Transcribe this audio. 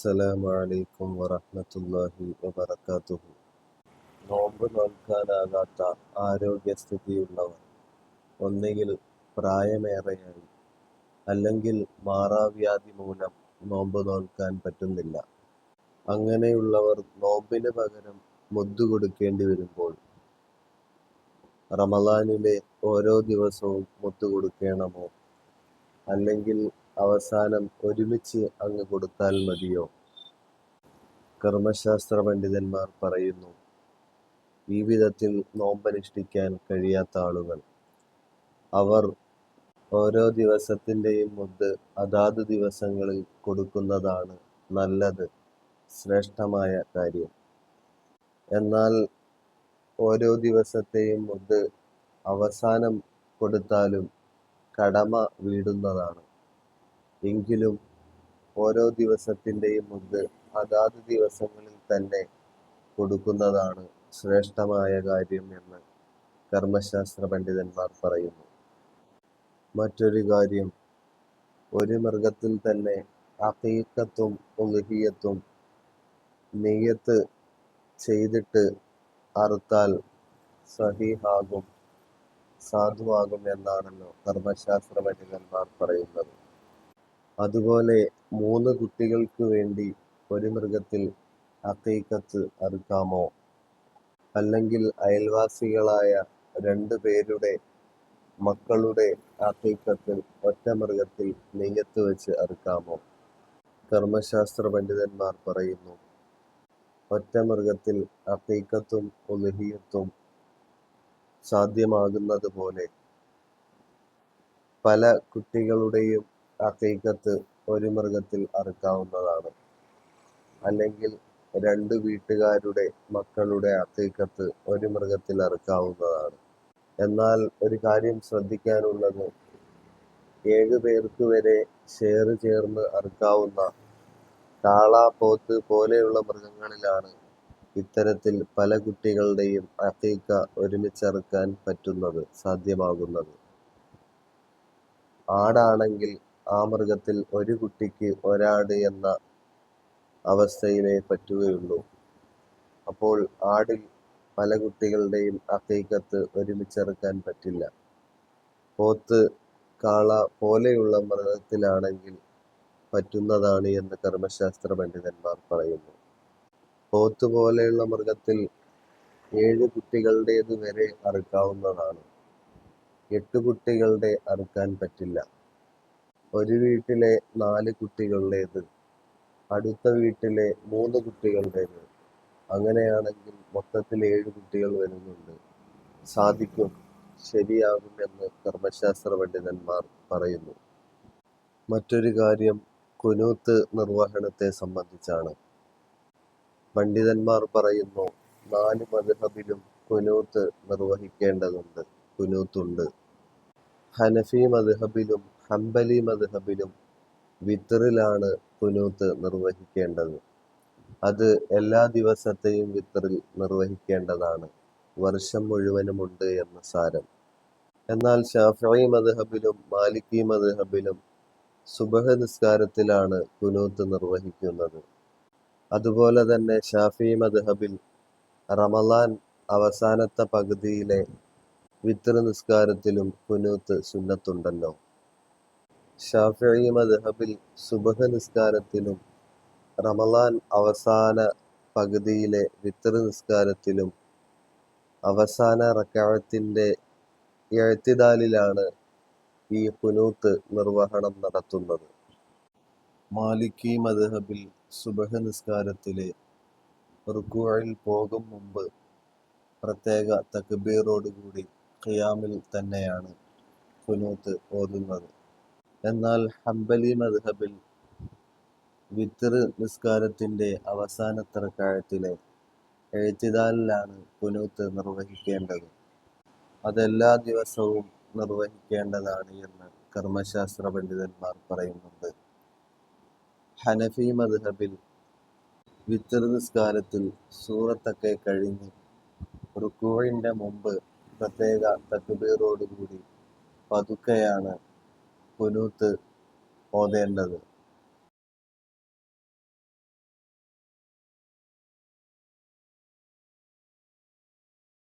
അസ്സലാമു അലൈക്കും വറഹ്മത്തുള്ളാഹി വബറകാതുഹു. നോമ്പ് നോൽക്കാനാകാത്ത ആരോഗ്യസ്ഥിതിയുള്ളവർ ഒന്നുകിൽ പ്രായമേറെയായി, അല്ലെങ്കിൽ മാറാവ്യാധി മൂലം നോമ്പ് നോൽക്കാൻ പറ്റുന്നില്ല. അങ്ങനെയുള്ളവർ നോമ്പിന് പകരം മുദ്ദ് കൊടുക്കേണ്ടി വരുമ്പോൾ റമളാനിലെ ഓരോ ദിവസവും മുദ്ദ് കൊടുക്കണമോ, അല്ലെങ്കിൽ അവസാനം ഒരുമിച്ച് അങ്ങ് കൊടുത്താൽ മതിയോ? കർമ്മശാസ്ത്ര പണ്ഡിതന്മാർ പറയുന്നു, ഈ വിധത്തിൽ നോമ്പനുഷ്ഠിക്കാൻ കഴിയാത്ത ആളുകൾ അവർ ഓരോ ദിവസത്തിൻ്റെയും മുദ്ദ് അതാത് ദിവസങ്ങളിൽ കൊടുക്കുന്നതാണ് നല്ലത്, ശ്രേഷ്ഠമായ കാര്യം. എന്നാൽ ഓരോ ദിവസത്തെയും മുദ്ദ് അവസാനം കൊടുത്താലും കടമ വീടുന്നതാണ്. എങ്കിലും ഓരോ ദിവസത്തിൻ്റെയും മുദ്ദ് അതാത് ദിവസങ്ങളിൽ തന്നെ കൊടുക്കുന്നതാണ് ശ്രേഷ്ഠമായ കാര്യം എന്ന് കർമ്മശാസ്ത്ര പണ്ഡിതന്മാർ പറയുന്നു. മറ്റൊരു കാര്യം, ഒരു മൃഗത്തിൽ തന്നെ അഖീഖത്തും ഉളുഹിയത്തും നിയ്യത്ത് ചെയ്തിട്ട് അറുത്താൽ സഹീഹാകും, സാധുവാകും എന്നാണല്ലോ കർമ്മശാസ്ത്ര പണ്ഡിതന്മാർ പറയുന്നത്. അതുപോലെ 3 കുട്ടികൾക്ക് വേണ്ടി ഒരു മൃഗത്തിൽ അഖീഖത്ത് അറുക്കാമോ, അല്ലെങ്കിൽ അയൽവാസികളായ 2 പേരുടെ മക്കളുടെ അഖീഖത്ത് ഒറ്റ മൃഗത്തിൽ നിയ്യത്ത് വെച്ച് അറുക്കാമോ? കർമ്മശാസ്ത്ര പണ്ഡിതന്മാർ പറയുന്നു, ഒറ്റ മൃഗത്തിൽ അഖീഖത്തും ഉളുഹിയത്തും സാധ്യമാകുന്നത് പോലെ പല കുട്ടികളുടെയും അഖീഖത്ത് ഒരു മൃഗത്തിൽ അറുക്കാവുന്നതാണ്. അല്ലെങ്കിൽ 2 വീട്ടുകാരുടെ മക്കളുടെ അഖീഖത്ത് ഒരു മൃഗത്തിൽ അറുക്കാവുന്നതാണ്. എന്നാൽ ഒരു കാര്യം ശ്രദ്ധിക്കാനുള്ളത്, 7 പേർക്ക് വരെ ഷെയർ ചേർന്ന് അറുക്കാവുന്ന കാള, പോത്ത് പോലെയുള്ള മൃഗങ്ങളിലാണ് ഇത്തരത്തിൽ പല കുട്ടികളുടെയും അഖീഖ ഒരുമിച്ചറുക്കാൻ പറ്റുന്നത്, സാധ്യമാകുന്നത്. ആടാണെങ്കിൽ ആ മൃഗത്തിൽ ഒരു കുട്ടിക്ക് ഒരാട് എന്ന അവസ്ഥയിലേ പറ്റുകയുള്ളൂ. അപ്പോൾ ആടിൽ പല കുട്ടികളുടെയും അഖീഖത്ത് ഒരുമിച്ചറുക്കാൻ പറ്റില്ല. പോത്ത്, കാള പോലെയുള്ള മൃഗത്തിലാണെങ്കിൽ പറ്റുന്നതാണ് എന്ന് കർമ്മശാസ്ത്ര പണ്ഡിതന്മാർ പറയുന്നു. പോത്ത് പോലെയുള്ള മൃഗത്തിൽ 7 കുട്ടികളുടേത് വരെ അറുക്കാവുന്നതാണ്. 8 കുട്ടികളുടെ അറുക്കാൻ പറ്റില്ല. ഒരു വീട്ടിലെ 4 കുട്ടികളുടേത്, അടുത്ത വീട്ടിലെ 3 കുട്ടികളുടേത്, അങ്ങനെയാണെങ്കിൽ മൊത്തത്തിൽ 7 കുട്ടികൾ വരുന്നുണ്ട്. സാധിക്കും, ശരിയാകും എന്ന് കർമ്മശാസ്ത്ര പണ്ഡിതന്മാർ പറയുന്നു. മറ്റൊരു കാര്യം ഖുനൂത്ത് നിർവഹണത്തെ സംബന്ധിച്ചാണ്. പണ്ഡിതന്മാർ പറയുന്നു, 4 മദ്ഹബിലും ഖുനൂത്ത് നിർവഹിക്കേണ്ടതുണ്ട്, ഖുനൂത്തുണ്ട്. ഹനഫി മദ്ഹബിലും ഹംബലി മദ്ഹബിലും വിത്റിലാണ് ഖുനൂത്ത് നിർവഹിക്കേണ്ടത്. അത് എല്ലാ ദിവസത്തെയും വിത്റിൽ നിർവഹിക്കേണ്ടതാണ്, വർഷം മുഴുവനുമുണ്ട് എന്ന് സാരം. എന്നാൽ ശാഫിഈ മദ്ഹബിലും മാലിക്കി മദ്ഹബിലും സുബഹ് നിസ്കാരത്തിലാണ് ഖുനൂത്ത് നിർവഹിക്കുന്നത്. അതുപോലെ തന്നെ ശാഫിഈ മദ്ഹബിൽ റമളാൻ അവസാനത്തെ പകുതിയിലെ വിത്ർ നിസ്കാരത്തിലും ഖുനൂത്ത് സുന്നത്തുണ്ടല്ലോ. ശാഫിഈ മദ്ഹബിൽ സുബഹ് നിസ്കാരത്തിലും റമളാൻ അവസാന പകുതിയിലെ വിത്ർ നിസ്കാരത്തിലും അവസാന റക്അത്തിന്റെ ഇഅ്തിദാലിലാണ് ഈ ഖുനൂത്ത് നിർവഹണം നടത്തുന്നത്. മാലിക്കി മദ്ഹബിൽ സുബഹ് നിസ്കാരത്തിലെ റുകൂഇൽ പോകും മുമ്പ് പ്രത്യേക തക്ബീറോടുകൂടി ഖിയാമിൽ തന്നെയാണ് ഖുനൂത്ത് ഓതുന്നത്. എന്നാൽ ഹംബലി മദ്ഹബിൽ വിത്ർ നിസ്കാരത്തിന്റെ അവസാനത്തെ റക്അത്തിലെ ഇഅ്തിദാലിലാണ് ഖുനൂത്ത് നിർവഹിക്കേണ്ടത്. അതെല്ലാ ദിവസവും നിർവഹിക്കേണ്ടതാണ് എന്ന് കർമ്മശാസ്ത്ര പണ്ഡിതന്മാർ പറയുന്നുണ്ട്. ഹനഫി മദ്ഹബിൽ വിത്ർ നിസ്കാരത്തിൽ സൂറത്തൊക്കെ കഴിഞ്ഞ് റുകൂഇന്റെ മുമ്പ് പ്രത്യേക തക്ബീറോടുകൂടി പതുക്കെയാണ് ഖുനൂത്ത് ഓതേണ്ടത്.